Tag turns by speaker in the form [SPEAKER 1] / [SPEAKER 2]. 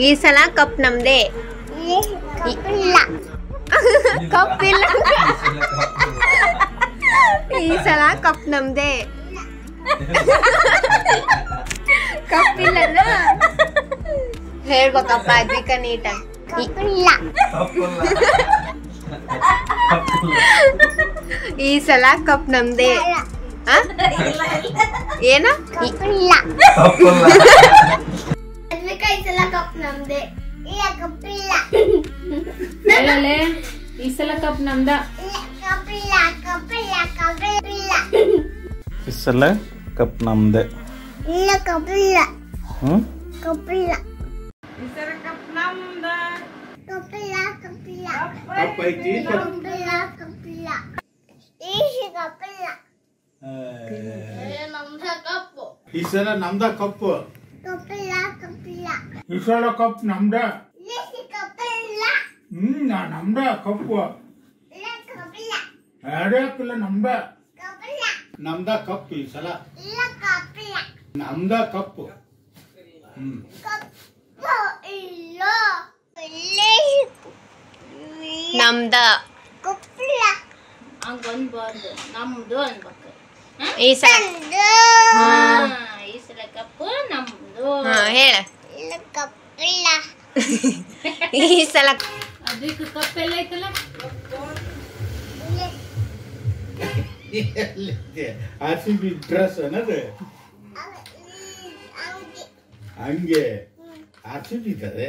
[SPEAKER 1] ಈ ಸಲ ಕಪ್ ನಮ್ದೇ. ಕಪ್ ಇಲ್ಲ. ಈ ಸಲ ಕಪ್ ನಮ್ದೇ. ಕಪ್ ಇಲ್ಲನ ಹೇಳ್ಬೇಕಪ್ಪ ಅದ್ವಿಕ ನೀಟಾಗಿ. ಈ ಸಲ ಕಪ್ ನಮ್ದೇ. ಏನ
[SPEAKER 2] ಈ ಸಲ ಕಪ್ ನಮ್ದ.
[SPEAKER 3] ಈ ಸಲ ಕಪ್ ನಮ್ದೆ.
[SPEAKER 4] ಈ ಸಲ ನಮ್ದ ಕಪ್ಪು. ಈ ಸಲ ಕಪ್ ನಮ್ದ. ನಮ್ದ ಕಪ್ಪು. ಯಾರ್ಯಾಕಿಲ್ಲ ನಮ್ದ. ನಮ್ದ ಕಪ್ಪು ಈ ಸಲ. ನಮ್ದ ಕಪ್ಪು.
[SPEAKER 1] ನಮ್ದ.
[SPEAKER 2] ಹಂಗನ್ಬಾರ್ದು, ನಮ್ದು ಅನ್ಬೇಕು.
[SPEAKER 1] ಈ ಸಲ
[SPEAKER 2] ಈ ಸಲ ಕಪ್ಪು ನಮ್ದು.
[SPEAKER 1] ಹೇಳ. ಈ ಸಲ
[SPEAKER 2] ಅದಕ್ಕೆ ಕಪ್ ಎಲ್ಲ ಐತಲ್ಲ.
[SPEAKER 4] RCB ಡ್ರೆಸ್ ಅನ್ನೋದು ಹಂಗೆ RCB ಇದ್ದಾರೆ.